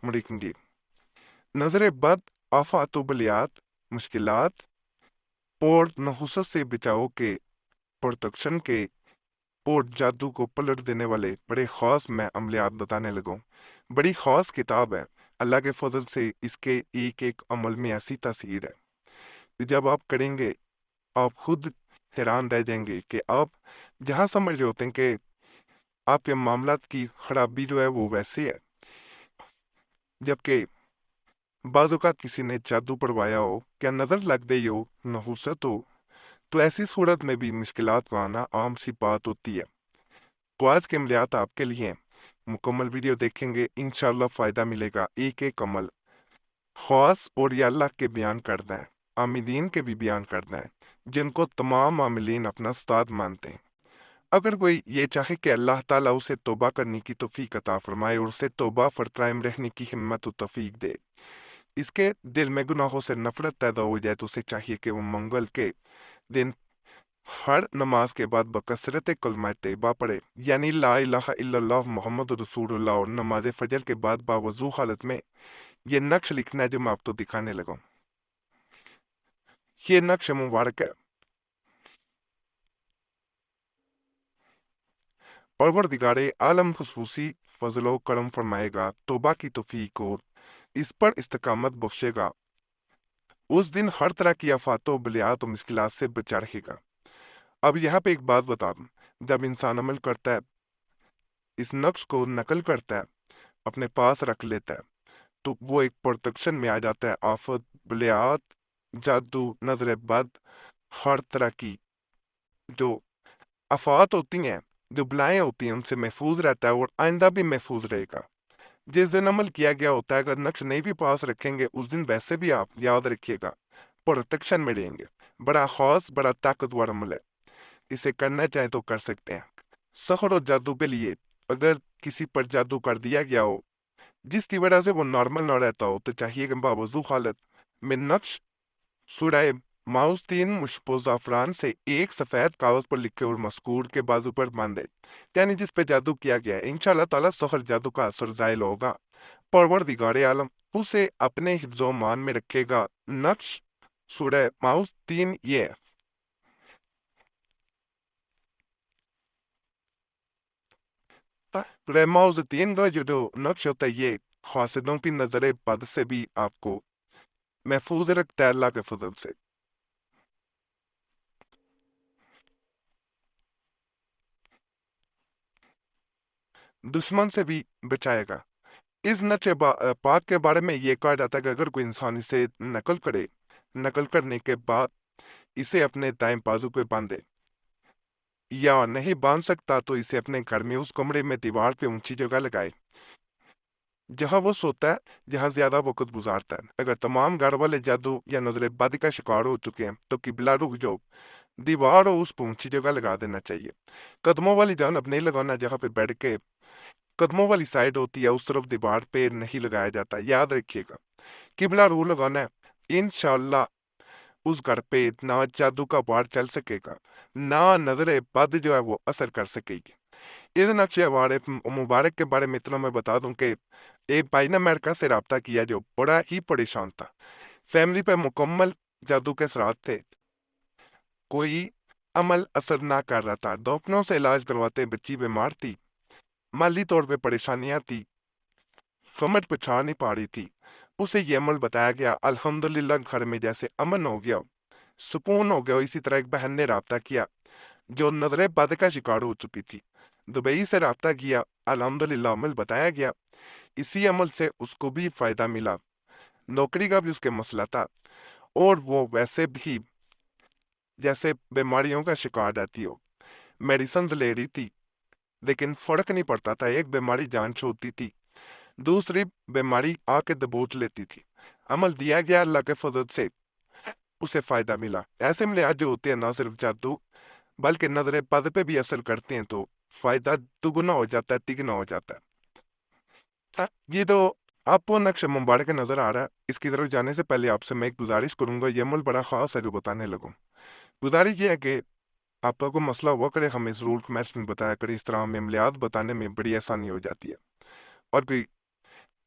مڑیں گی۔ نظر بد، آفات و بلیات، مشکلات اور نحوست سے بچاؤ کے پروٹیکشن کے اور جادو کو پلٹ دینے والے بڑے خاص میں عملیات بتانے لگوں۔ بڑی خاص کتاب ہے۔ اللہ کے فضل سے اس کے ایک ایک عمل میں ایسی تاثیر ہے کہ جب آپ کریں گے آپ خود حیران رہ جائیں گے کہ آپ جہاں سمجھ رہے ہوتے ہیں کہ آپ کے معاملات کی خرابی جو ہے وہ ویسے ہے، جبکہ بعض اوقات کسی نے جادو پڑوایا ہو، کیا نظر لگ گئی ہو، نحوست ہو، تو ایسی صورت میں بھی مشکلات کا آنا عام سی بات ہوتی ہے۔ تو آج کے عملیات آپ کے لیے ہیں۔ مکمل ویڈیو دیکھیں گے، انشاءاللہ فائدہ ملے گا۔ ایک ایک عمل خاص اور یا اللہ کے بیان کرنا ہے، عاملین کے بھی بیان کرنا ہے، جن کو تمام عاملین اپنا استاد مانتے ہیں۔ اگر کوئی یہ چاہے کہ اللہ تعالیٰ اسے توبہ کرنے کی توفیق عطا فرمائے اور اسے توبہ پر قائم رہنے کی ہمت و توفیق دے، اس کے دل میں گناہوں سے نفرت پیدا ہو جائے، تو اسے چاہیے کہ وہ منگل کے دن ہر نماز کے بعد بکثرت کلمہ طیبہ پڑھے، یعنی لا الہ الا اللہ محمد رسول اللہ، اور نماز فجر کے بعد باوضو حالت میں یہ نقش لکھنا ہے جو میں آپ کو دکھانے لگا ہوں۔ یہ نقش مبارک ہے۔ پروردگار عالم خصوصی فضل و کرم فرمائے گا، توبہ کی توفیق اور اس پر استقامت بخشے گا۔ اس دن ہر طرح کی آفات و بلیات و مشکلات سے بچا رہے گا۔ اب یہاں پہ ایک بات بتا دوں، جب انسان عمل کرتا ہے، اس نقش کو نقل کرتا ہے، اپنے پاس رکھ لیتا ہے، تو وہ ایک پروٹیکشن میں آ جاتا ہے۔ آفت، بلیات، جادو، نظر بد، ہر طرح کی جو آفات ہوتی ہیں، جو بلائیں ہوتی ہیں، ان سے محفوظ رہتا ہے اور آئندہ بھی محفوظ رہے گا۔ جس دن عمل کیا گیا ہوتا ہے، اگر نقش نہیں بھی پاس رکھیں گے، اس دن ویسے بھی آپ یاد رکھیے گا پروٹیکشن میں رہیں گے۔ بڑا خاص، بڑا طاقتور عمل ہے، اسے کرنا چاہیں تو کر سکتے ہیں۔ سحر و جادو کے لیے اگر کسی پر جادو کر دیا گیا ہو جس کی وجہ سے وہ نارمل نہ رہتا ہو، تو چاہیے کہ باوضو حالت میں نقش سورہ معوذتین مشبوع زعفران سے ایک سفید کاغذ پر لکھے اور مسکور کے بازو پر باندھے، یعنی جس پہ جادو کیا گیا ہے، انشاءاللہ تعالیٰ سحر جادو کا اثر زائل ہوگا۔ پروردگار عالم اسے اپنے حفظ و مان میں رکھے گا۔ نقش سورہ معوذتین یہ سورہ معوذتین کا جو نقش ہوتا ہے، یہ خاصدوں کی نظر بد سے بھی آپ کو محفوظ رکھتا ہے اللہ کے فضل سے۔ دشمن سے بھی بچائے گا۔ اس نقش پاک کے بارے میں یہ کہا جاتا ہے کہ اگر کوئی انسان اسے نقل کرے، نقل کرنے کے بعد اسے اپنے دائیں بازو پہ باندھے، یا نہیں باندھ سکتا تو اسے اپنے گھر میں اس کمرے میں دیوار پہ اونچی جگہ لگائے جہاں وہ سوتا ہے، جہاں زیادہ وقت گزارتا ہے۔ اگر تمام گھر والے جادو یا نظر بد کا شکار ہو چکے ہیں تو قبلہ رخ جو دیوار ہو اس پہ اونچی جگہ لگا دینا چاہیے۔ قدموں والی جانب نہیں لگانا، جہاں پہ بیٹھ کے قدموں والی سائڈ ہوتی ہے اس طرف دیوار پہ نہیں لگایا جاتا، یاد رکھیے گا۔ قبلہ رخ لگانا ہے، انشاءاللہ اس گھر پہ نہ جادو کا وار چل سکے گا، نہ نظر بد جو ہے وہ اثر کر سکے گی۔ اس نقش مبارک کے بارے میں اتنا میں بتا دوں کہ ایک بھائی نے امریکہ سے رابطہ کیا جو بڑا ہی پریشان تھا، فیملی پہ مکمل جادو کے اثرات تھے، کوئی عمل اثر نہ کر رہا تھا، ڈاکٹروں سے علاج کرواتے، بچی بیمار تھی، مالی طور پہ پریشانیاں تھی، سمجھ پچھا نہیں پا رہی تھی۔ اسے یہ عمل بتایا گیا، الحمدللہ گھر میں جیسے امن ہو گیا، سکون ہو گیا۔ اسی طرح ایک بہن نے رابطہ کیا جو نظر بد کا شکار ہو چکی تھی، دبئی سے رابطہ کیا، الحمدللہ عمل بتایا گیا، اسی عمل سے اس کو بھی فائدہ ملا، نوکری کا بھی اس کے مسئلہ تھا، اور وہ ویسے بھی جیسے بیماریوں کا شکار رہتی ہو، میڈیسنز لے رہی تھی لیکن فرق نہیں پڑتا تھا، ایک بیماری جان چھوڑتی تھی، دوسری بیماری آ کے دبوچ لیتی تھی۔ عمل دیا گیا، اللہ کے فضل سے اسے فائدہ ملا۔ ایسے عملیات جو ہوتے ہیں نہ صرف جادو بلکہ نظر بد پہ بھی اثر کرتے ہیں، تو فائدہ دگنا ہو جاتا ہے، تگنا ہو جاتا ہے۔ یہ جو آپ کو نقش مبارک نظر آ رہا ہے، اس کی طرف جانے سے پہلے آپ سے میں ایک گزارش کروں گا، یہ عمل بڑا خاص ہے جو بتانے لگوں۔ گزارش یہ ہے کہ آپ کا کوئی مسئلہ ہوا کرے ہمیں ضرور کمنٹس میں بتایا کرے، اس طرح ہمیں عملیات بتانے میں بڑی آسانی ہو جاتی ہے۔ اور کوئی